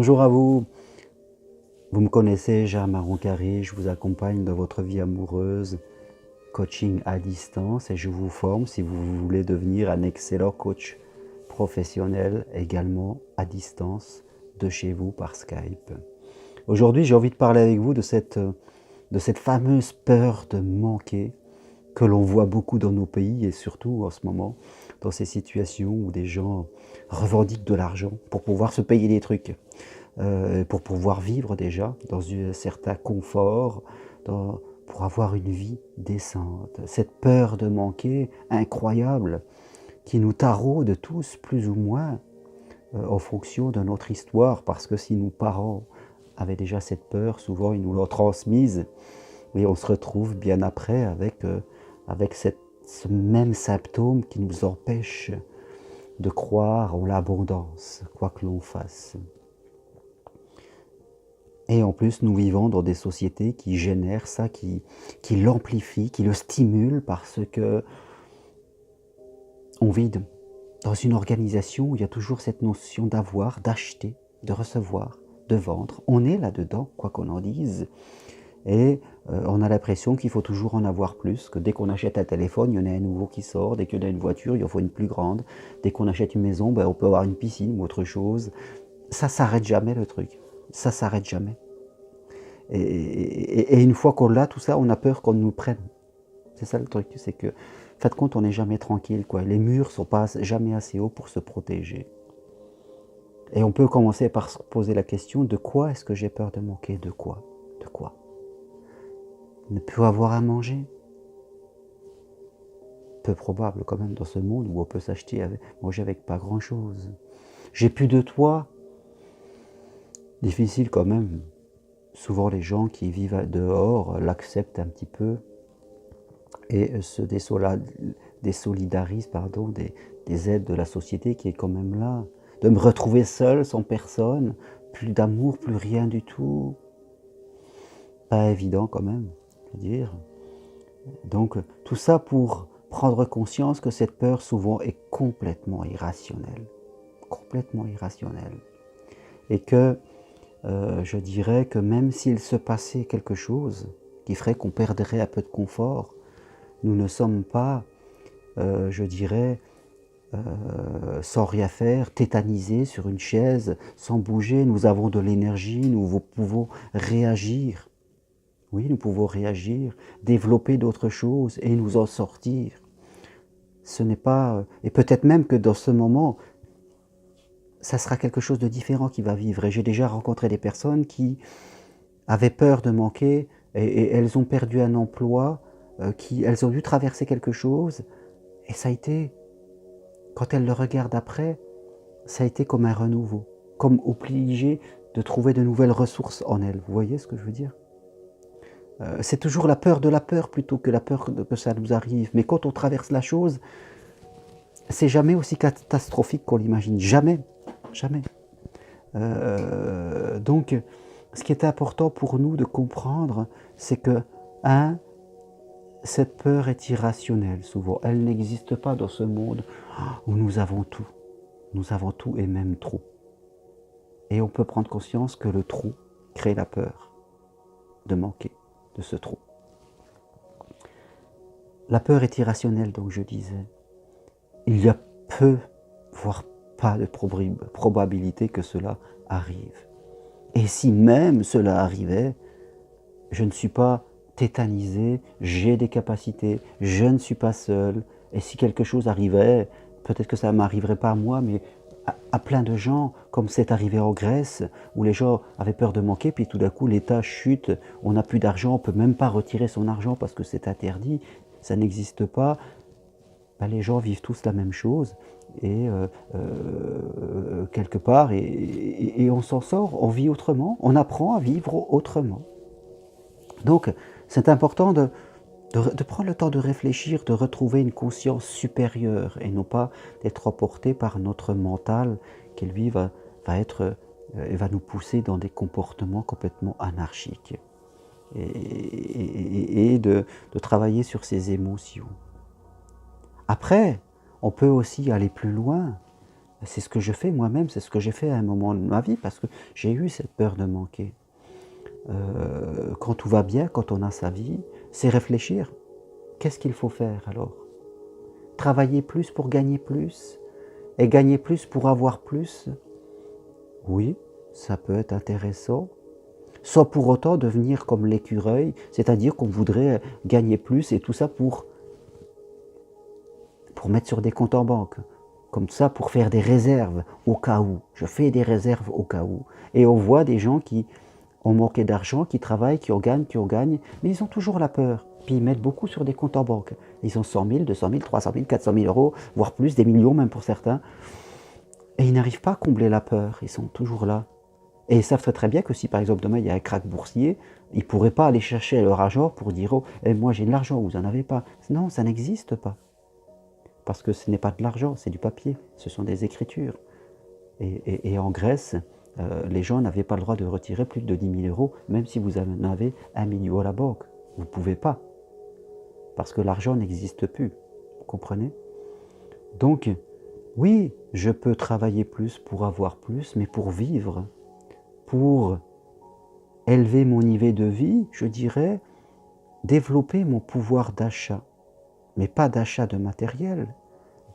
Bonjour à vous, vous me connaissez, Jean Marron Carré, je vous accompagne dans votre vie amoureuse, coaching à distance et je vous forme si vous voulez devenir un excellent coach professionnel également à distance de chez vous par Skype. Aujourd'hui, j'ai envie de parler avec vous de cette fameuse peur de manquer que l'on voit beaucoup dans nos pays et surtout en ce moment dans ces situations où des gens revendiquent de l'argent pour pouvoir se payer des trucs. Pour pouvoir vivre déjà dans un certain confort, pour avoir une vie décente. Cette peur de manquer incroyable qui nous taraude tous plus ou moins en fonction de notre histoire, parce que si nos parents avaient déjà cette peur, souvent ils nous l'ont transmise et on se retrouve bien après avec ce même symptôme qui nous empêche de croire en l'abondance, quoi que l'on fasse. Et en plus, nous vivons dans des sociétés qui génèrent ça, qui l'amplifient, qui le stimulent parce que on vit dans une organisation où il y a toujours cette notion d'avoir, d'acheter, de recevoir, de vendre. On est là-dedans, quoi qu'on en dise. Et on a l'impression qu'il faut toujours en avoir plus, que dès qu'on achète un téléphone, il y en a un nouveau qui sort. Dès qu'on a une voiture, il en faut une plus grande. Dès qu'on achète une maison, ben, on peut avoir une piscine ou autre chose. Ça s'arrête jamais le truc. Ça s'arrête jamais. Et une fois qu'on l'a, tout ça, on a peur qu'on nous prenne. C'est ça le truc, c'est que, en fin de compte, on n'est jamais tranquille, quoi. Les murs ne sont pas jamais assez hauts pour se protéger. Et on peut commencer par se poser la question, de quoi est-ce que j'ai peur de manquer? De quoi? De quoi? Ne plus avoir à manger? Peu probable quand même dans ce monde où on peut manger avec pas grand-chose. J'ai plus de toit? Difficile quand même. Souvent les gens qui vivent dehors l'acceptent un petit peu et se désolidarisent des aides de la société qui est quand même là. De me retrouver seul, sans personne, plus d'amour, plus rien du tout. Pas évident quand même, je veux dire. Donc tout ça pour prendre conscience que cette peur souvent est complètement irrationnelle. Complètement irrationnelle. Et que je dirais que même s'il se passait quelque chose qui ferait qu'on perdrait un peu de confort, nous ne sommes pas, je dirais, sans rien faire, tétanisés sur une chaise, sans bouger. Nous avons de l'énergie, nous pouvons réagir. Oui, nous pouvons réagir, développer d'autres choses et nous en sortir. Ce n'est pas... Et peut-être même que dans ce moment, ça sera quelque chose de différent qui va vivre. Et j'ai déjà rencontré des personnes qui avaient peur de manquer et elles ont perdu un emploi, elles ont dû traverser quelque chose et ça a été, quand elles le regardent après, ça a été comme un renouveau, comme obligé de trouver de nouvelles ressources en elles. Vous voyez ce que je veux dire? C'est toujours la peur de la peur plutôt que la peur que ça nous arrive. Mais quand on traverse la chose, c'est jamais aussi catastrophique qu'on l'imagine. Jamais. Jamais. Donc, ce qui est important pour nous de comprendre, c'est que, cette peur est irrationnelle souvent. Elle n'existe pas dans ce monde où nous avons tout. Nous avons tout et même trop. Et on peut prendre conscience que le trop crée la peur de manquer de ce trop. La peur est irrationnelle, donc je disais. Il y a peu, voire pas de probabilité que cela arrive. Et si même cela arrivait, je ne suis pas tétanisé, j'ai des capacités, je ne suis pas seul. Et si quelque chose arrivait, peut-être que ça ne m'arriverait pas à moi, mais à plein de gens, comme c'est arrivé en Grèce, où les gens avaient peur de manquer, puis tout d'un coup l'État chute, on n'a plus d'argent, on ne peut même pas retirer son argent parce que c'est interdit, ça n'existe pas. Ben, les gens vivent tous la même chose, et quelque part, et on s'en sort, on vit autrement, on apprend à vivre autrement. Donc c'est important de prendre le temps de réfléchir, de retrouver une conscience supérieure et non pas d'être emporté par notre mental qui lui va nous pousser dans des comportements complètement anarchiques et de travailler sur ses émotions. Après, on peut aussi aller plus loin C'est ce que je fais moi-même, c'est ce que j'ai fait à un moment de ma vie, parce que j'ai eu cette peur de manquer. Quand tout va bien, quand on a sa vie, c'est réfléchir. Qu'est-ce qu'il faut faire alors? Travailler plus pour gagner plus? Et gagner plus pour avoir plus? Oui, ça peut être intéressant. Sans pour autant devenir comme l'écureuil, c'est-à-dire qu'on voudrait gagner plus et tout ça pour mettre sur des comptes en banque. Comme ça, pour faire des réserves au cas où. Je fais des réserves au cas où. Et on voit des gens qui ont manqué d'argent, qui travaillent, qui en gagnent, mais ils ont toujours la peur. Puis ils mettent beaucoup sur des comptes en banque. Ils ont 100 000, 200 000, 300 000, 400 000 euros, voire plus, des millions même pour certains. Et ils n'arrivent pas à combler la peur. Ils sont toujours là. Et ils savent très très bien que si par exemple demain il y a un krach boursier, ils ne pourraient pas aller chercher leur argent pour dire oh, moi j'ai de l'argent, vous n'en avez pas. Non, ça n'existe pas. Parce que ce n'est pas de l'argent, c'est du papier, ce sont des écritures. Et en Grèce, les gens n'avaient pas le droit de retirer plus de 10 000 euros, même si vous en avez 1 million à la banque. Vous ne pouvez pas, parce que l'argent n'existe plus. Vous comprenez? Donc, oui, je peux travailler plus pour avoir plus, mais pour vivre, pour élever mon niveau de vie, je dirais, développer mon pouvoir d'achat. Mais pas d'achat de matériel,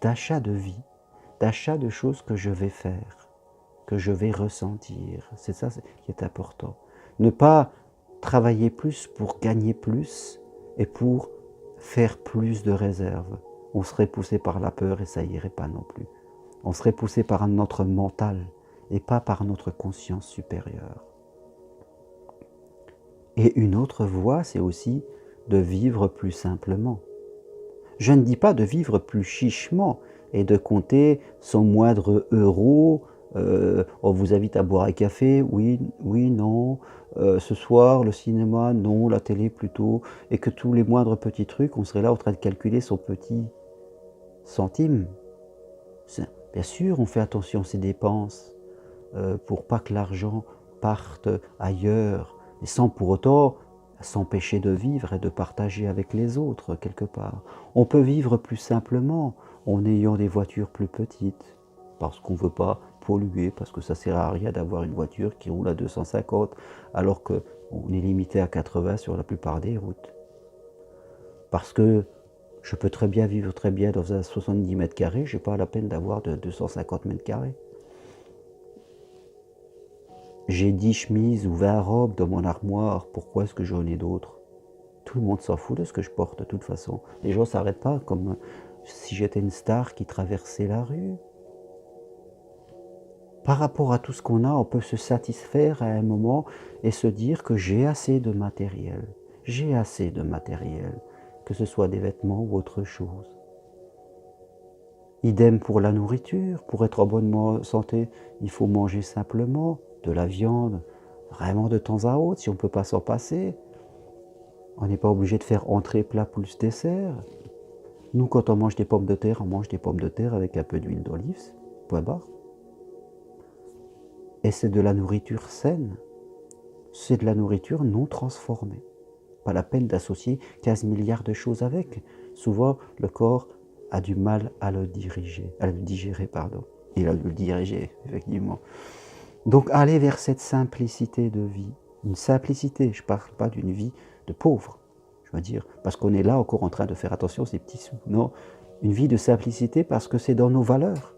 d'achat de vie, d'achat de choses que je vais faire, que je vais ressentir. C'est ça qui est important. Ne pas travailler plus pour gagner plus et pour faire plus de réserves. On serait poussé par la peur et ça irait pas non plus. On serait poussé par notre mental et pas par notre conscience supérieure. Et une autre voie, c'est aussi de vivre plus simplement. Je ne dis pas de vivre plus chichement et de compter son moindre euro. On vous invite à boire un café, oui, oui, non. Ce soir, le cinéma, non. La télé, plutôt. Et que tous les moindres petits trucs, on serait là en train de calculer son petit centime. Bien sûr, on fait attention à ses dépenses pour pas que l'argent parte ailleurs, et sans pour autant s'empêcher de vivre et de partager avec les autres quelque part. On peut vivre plus simplement en ayant des voitures plus petites, parce qu'on ne veut pas polluer, parce que ça ne sert à rien d'avoir une voiture qui roule à 250, alors qu'on est limité à 80 sur la plupart des routes. Parce que je peux très bien vivre très bien dans un 70 mètres carrés, je n'ai pas la peine d'avoir de 250 mètres carrés. J'ai 10 chemises ou 20 robes dans mon armoire, pourquoi est-ce que j'en ai d'autres? Tout le monde s'en fout de ce que je porte de toute façon. Les gens ne s'arrêtent pas comme si j'étais une star qui traversait la rue. Par rapport à tout ce qu'on a, on peut se satisfaire à un moment et se dire que j'ai assez de matériel. J'ai assez de matériel, que ce soit des vêtements ou autre chose. Idem pour la nourriture, pour être en bonne santé, il faut manger simplement de la viande, vraiment de temps à autre, si on ne peut pas s'en passer. On n'est pas obligé de faire entrée, plat plus dessert. Nous, quand on mange des pommes de terre, on mange des pommes de terre avec un peu d'huile d'olive, point barre. Et c'est de la nourriture saine. C'est de la nourriture non transformée. Pas la peine d'associer 15 milliards de choses avec. Souvent, le corps a du mal à le digérer, pardon. Il a le diriger, effectivement. Donc, aller vers cette simplicité de vie. Une simplicité, je ne parle pas d'une vie de pauvre. Je veux dire, parce qu'on est là encore en train de faire attention à ces petits sous. Non, une vie de simplicité parce que c'est dans nos valeurs.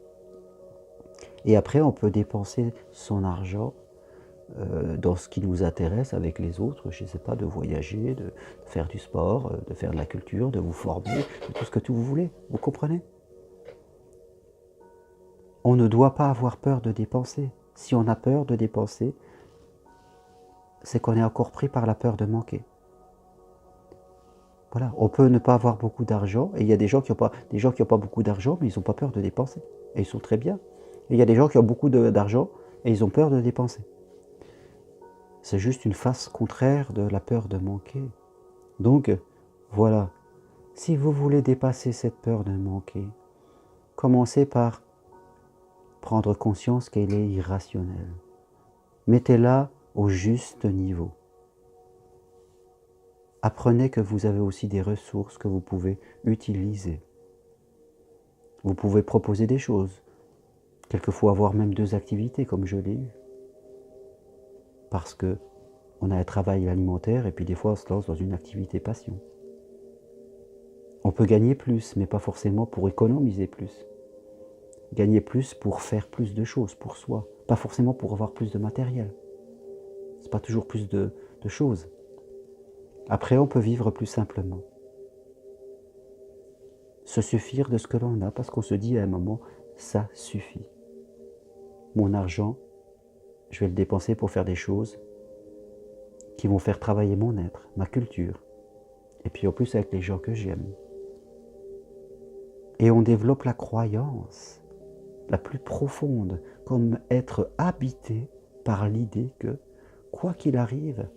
Et après, on peut dépenser son argent dans ce qui nous intéresse avec les autres, je ne sais pas, de voyager, de faire du sport, de faire de la culture, de vous former, de tout ce que vous voulez, vous comprenez? On ne doit pas avoir peur de dépenser. Si on a peur de dépenser, c'est qu'on est encore pris par la peur de manquer. Voilà, on peut ne pas avoir beaucoup d'argent, et il y a des gens qui n'ont pas beaucoup d'argent, mais ils n'ont pas peur de dépenser, et ils sont très bien. Et il y a des gens qui ont beaucoup d'argent, et ils ont peur de dépenser. C'est juste une face contraire de la peur de manquer. Donc, voilà, si vous voulez dépasser cette peur de manquer, commencez par prendre conscience qu'elle est irrationnelle. Mettez-la au juste niveau. Apprenez que vous avez aussi des ressources que vous pouvez utiliser. Vous pouvez proposer des choses. Quelquefois avoir même 2 activités comme je l'ai eu. Parce que on a un travail alimentaire et puis des fois on se lance dans une activité passion. On peut gagner plus, mais pas forcément pour économiser plus. Gagner plus pour faire plus de choses pour soi, pas forcément pour avoir plus de matériel. C'est pas toujours plus de choses. Après, on peut vivre plus simplement. Se suffire de ce que l'on a, parce qu'on se dit à un moment, ça suffit. Mon argent, je vais le dépenser pour faire des choses qui vont faire travailler mon être, ma culture, et puis en plus avec les gens que j'aime. Et on développe la croyance la plus profonde, comme être habité par l'idée que, quoi qu'il arrive,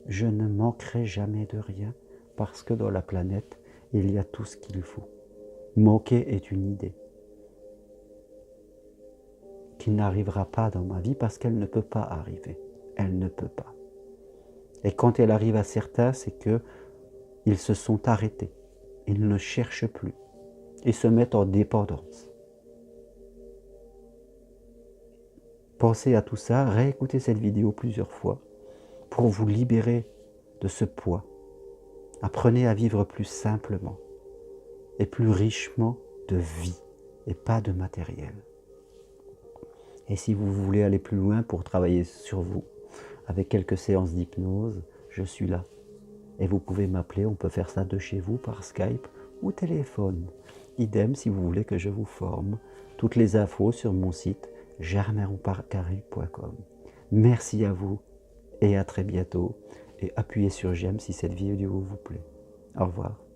je ne manquerai jamais de rien, parce que dans la planète, il y a tout ce qu'il faut. Manquer est une idée qui n'arrivera pas dans ma vie parce qu'elle ne peut pas arriver. Elle ne peut pas. Et quand elle arrive à certains, c'est que ils se sont arrêtés. Ils ne cherchent plus et se mettent en dépendance. Pensez à tout ça, réécoutez cette vidéo plusieurs fois pour vous libérer de ce poids. Apprenez à vivre plus simplement et plus richement de vie et pas de matériel. Et si vous voulez aller plus loin pour travailler sur vous, avec quelques séances d'hypnose, je suis là. Et vous pouvez m'appeler, on peut faire ça de chez vous par Skype ou téléphone. Idem si vous voulez que je vous forme. Toutes les infos sur mon site germaironparcari.com. Merci à vous et à très bientôt. Et appuyez sur j'aime si cette vidéo vous plaît. Au revoir.